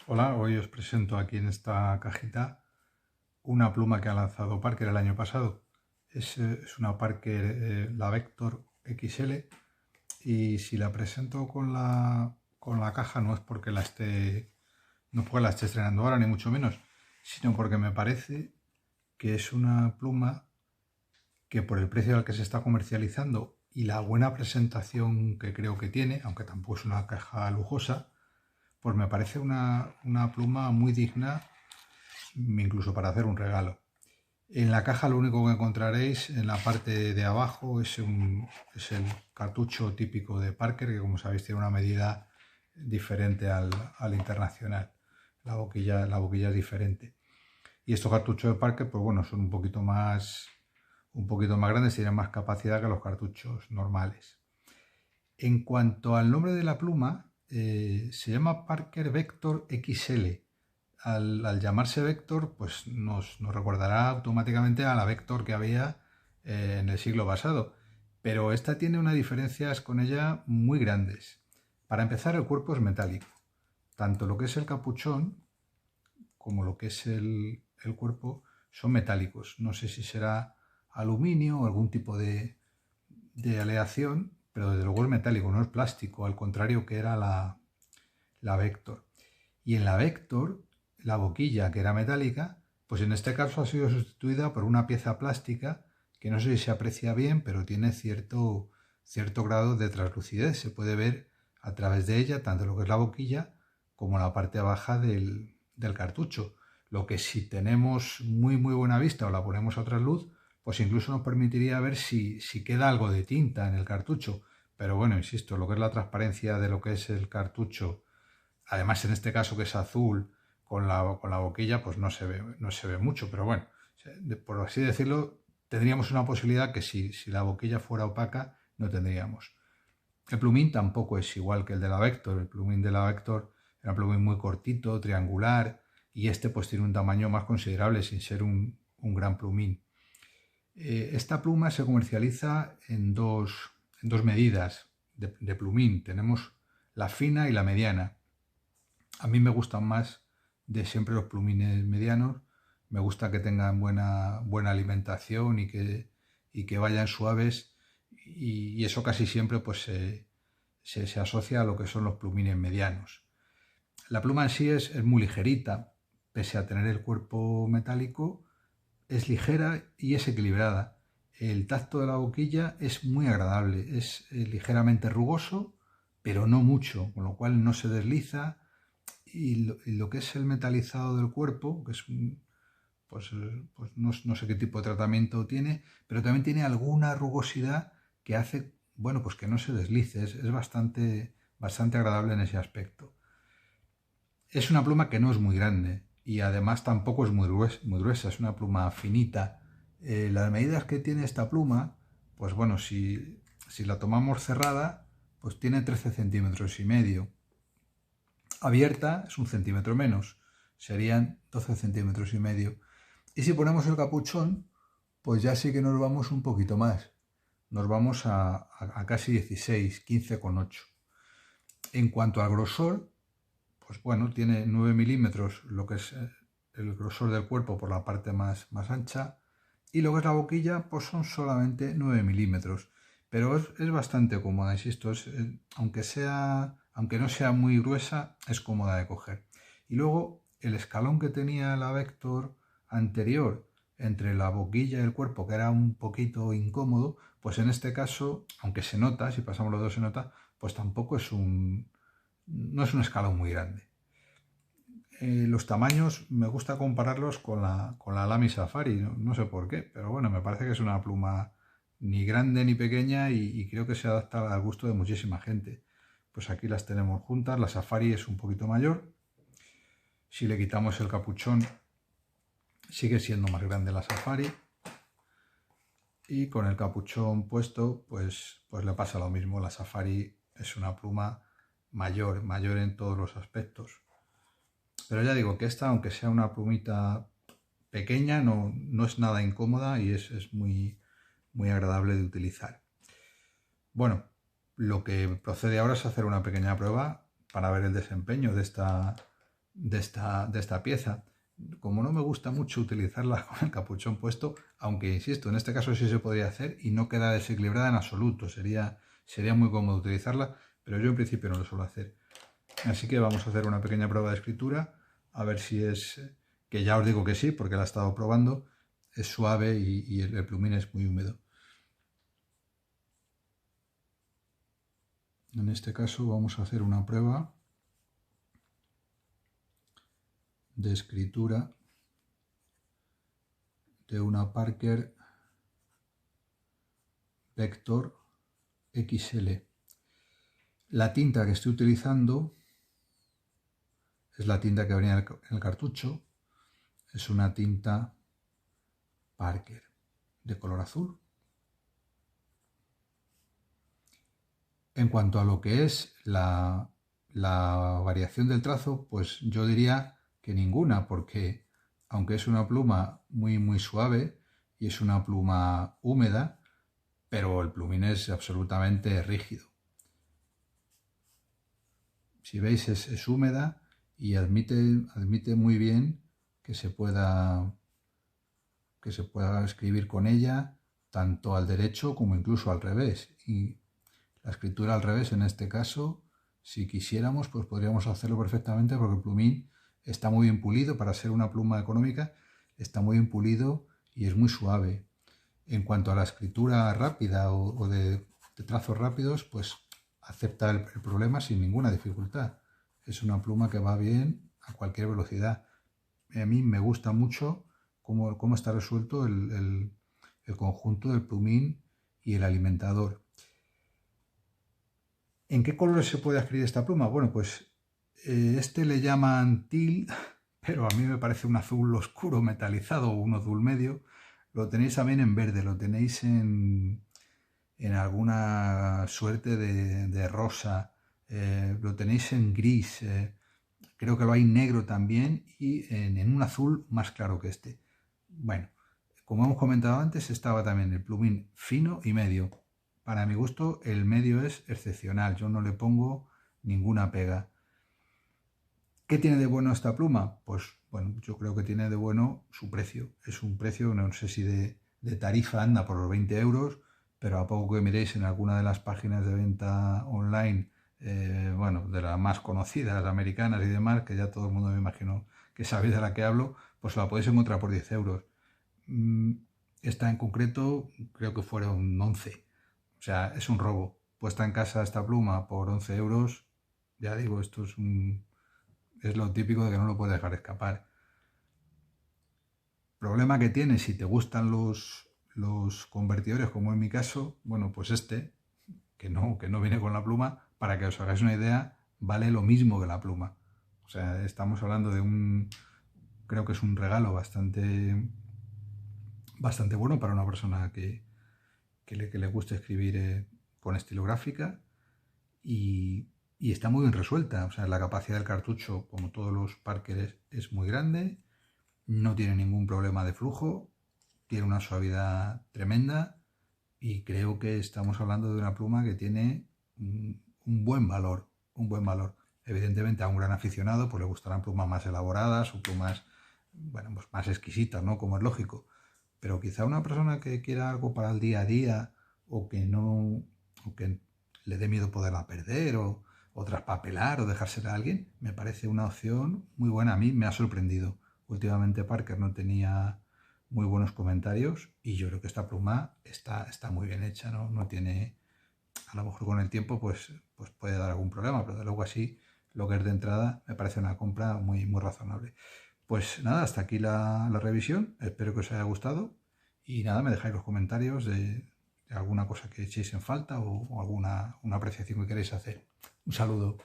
Hola, hoy os presento aquí en esta cajita una pluma que ha lanzado Parker el año pasado. Es una Parker, la Vector XL, y si la presento con la caja no es porque la esté estrenando ahora, ni mucho menos, sino porque me parece que es una pluma que por el precio al que se está comercializando y la buena presentación que creo que tiene, aunque tampoco es una caja lujosa, pues me parece una pluma muy digna incluso para hacer un regalo. En la caja lo único que encontraréis en la parte de abajo es el cartucho típico de Parker, que como sabéis tiene una medida diferente al internacional. La boquilla es diferente. Y estos cartuchos de Parker, pues bueno, son un poquito más grandes, tienen más capacidad que los cartuchos normales. En cuanto al nombre de la pluma, se llama Parker Vector XL. Al llamarse Vector, pues nos recordará automáticamente a la Vector que había en el siglo pasado. Pero esta tiene unas diferencias con ella muy grandes. Para empezar, el cuerpo es metálico. Tanto lo que es el capuchón como lo que es el cuerpo son metálicos. No sé si será aluminio o algún tipo de aleación, pero desde luego es metálico, no es plástico, al contrario que era la Vector. Y en la Vector, la boquilla que era metálica, pues en este caso ha sido sustituida por una pieza plástica que no sé si se aprecia bien, pero tiene cierto grado de translucidez. Se puede ver a través de ella tanto lo que es la boquilla como la parte baja del cartucho. Lo que si tenemos muy buena vista o la ponemos a otra luz, pues incluso nos permitiría ver si queda algo de tinta en el cartucho. Pero bueno, insisto, lo que es la transparencia de lo que es el cartucho, además en este caso que es azul con la boquilla, pues no se ve mucho, pero bueno, por así decirlo, tendríamos una posibilidad que si la boquilla fuera opaca no tendríamos. El plumín tampoco es igual que el de la Vector. El plumín de la Vector era un plumín muy cortito, triangular, y este pues tiene un tamaño más considerable sin ser un gran plumín. Esta pluma se comercializa en dos medidas de plumín. Tenemos la fina y la mediana. A mí me gustan más de siempre los plumines medianos. Me gusta que tengan buena alimentación y que vayan suaves. Y eso casi siempre pues se asocia a lo que son los plumines medianos. La pluma en sí es muy ligerita, pese a tener el cuerpo metálico, es ligera y es equilibrada. El tacto de la boquilla es muy agradable, es ligeramente rugoso, pero no mucho, con lo cual no se desliza. Y lo que es el metalizado del cuerpo, que es pues no sé qué tipo de tratamiento tiene, pero también tiene alguna rugosidad que hace, bueno, pues que no se deslice, es bastante agradable en ese aspecto. Es una pluma que no es muy grande y además tampoco es muy gruesa, es una pluma finita. Las medidas que tiene esta pluma, pues bueno, si la tomamos cerrada, pues tiene 13 centímetros y medio. Abierta es un centímetro menos, serían 12 centímetros y medio. Y si ponemos el capuchón, pues ya sí que nos vamos un poquito más. Nos vamos a casi 16, 15,8. En cuanto al grosor, pues bueno, tiene 9 milímetros, lo que es el grosor del cuerpo por la parte más ancha, y lo que es la boquilla, pues son solamente 9 milímetros. Pero es bastante cómoda, insisto, aunque no sea muy gruesa, es cómoda de coger. Y luego el escalón que tenía la Vector anterior entre la boquilla y el cuerpo, que era un poquito incómodo, pues en este caso, aunque se nota, si pasamos los dos se nota, pues tampoco no es un escalón muy grande. Los tamaños me gusta compararlos con la Lamy Safari, no sé por qué, pero bueno, me parece que es una pluma ni grande ni pequeña y creo que se adapta al gusto de muchísima gente. Pues aquí las tenemos juntas, la Safari es un poquito mayor. Si le quitamos el capuchón, sigue siendo más grande la Safari. Y con el capuchón puesto, pues le pasa lo mismo. La Safari es una pluma mayor en todos los aspectos. Pero ya digo que esta, aunque sea una plumita pequeña, no es nada incómoda y es muy agradable de utilizar. Bueno, lo que procede ahora es hacer una pequeña prueba para ver el desempeño de esta pieza. Como no me gusta mucho utilizarla con el capuchón puesto, aunque insisto, en este caso sí se podría hacer y no queda desequilibrada en absoluto, sería muy cómodo utilizarla, pero yo en principio no lo suelo hacer. Así que vamos a hacer una pequeña prueba de escritura, a ver si es, que ya os digo que sí, porque la he estado probando, es suave y el plumín es muy húmedo. En este caso vamos a hacer una prueba de escritura de una Parker Vector XL. La tinta que estoy utilizando es la tinta que venía en el cartucho, es una tinta Parker de color azul. En cuanto a lo que es la variación del trazo, pues yo diría que ninguna, porque aunque es una pluma muy suave y es una pluma húmeda, pero el plumín es absolutamente rígido. Si veis es húmeda y admite muy bien que se pueda escribir con ella tanto al derecho como incluso al revés. Y la escritura al revés, en este caso, si quisiéramos, pues podríamos hacerlo perfectamente porque el plumín está muy bien pulido. Para ser una pluma económica, está muy bien pulido y es muy suave. En cuanto a la escritura rápida o de trazos rápidos, pues acepta el problema sin ninguna dificultad. Es una pluma que va bien a cualquier velocidad. A mí me gusta mucho cómo está resuelto el conjunto del plumín y el alimentador. ¿En qué colores se puede escribir esta pluma? Bueno, pues este le llaman teal, pero a mí me parece un azul oscuro metalizado o un azul medio. Lo tenéis también en verde, lo tenéis en alguna suerte de rosa, lo tenéis en gris, creo que lo hay negro también y en un azul más claro que este. Bueno, como hemos comentado antes, estaba también el plumín fino y medio. Para mi gusto, el medio es excepcional, yo no le pongo ninguna pega. ¿Qué tiene de bueno esta pluma? Pues bueno, yo creo que tiene de bueno su precio. Es un precio, no sé si de tarifa anda por los 20 euros, pero a poco que miréis en alguna de las páginas de venta online, bueno, de las más conocidas, americanas y demás, que ya todo el mundo me imagino que sabéis de la que hablo, pues la podéis encontrar por 10 euros. Esta en concreto creo que fueron 11. O sea, es un robo. Puesta en casa esta pluma por 11 euros, ya digo, esto es lo típico de que no lo puedes dejar escapar. Problema que tiene si te gustan los convertidores, como en mi caso, bueno, pues este, que no viene con la pluma, para que os hagáis una idea, vale lo mismo que la pluma. O sea, estamos hablando de creo que es un regalo bastante bueno para una persona que le guste escribir con estilográfica y está muy bien resuelta. O sea, la capacidad del cartucho, como todos los Parker, es muy grande, no tiene ningún problema de flujo, tiene una suavidad tremenda y creo que estamos hablando de una pluma que tiene un buen valor, Evidentemente a un gran aficionado pues le gustarán plumas más elaboradas o plumas, bueno, pues más exquisitas, ¿no? Como es lógico. Pero quizá una persona que quiera algo para el día a día o que le dé miedo poderla perder o traspapelar o dejársela a alguien, me parece una opción muy buena. A mí me ha sorprendido. Últimamente Parker no tenía muy buenos comentarios y yo creo que esta pluma está muy bien hecha, no tiene, a lo mejor con el tiempo pues puede dar algún problema, pero de luego así lo que es de entrada me parece una compra muy razonable. Pues nada, hasta aquí la revisión, espero que os haya gustado y nada, me dejáis los comentarios de alguna cosa que echéis en falta o alguna una apreciación que queréis hacer. Un saludo.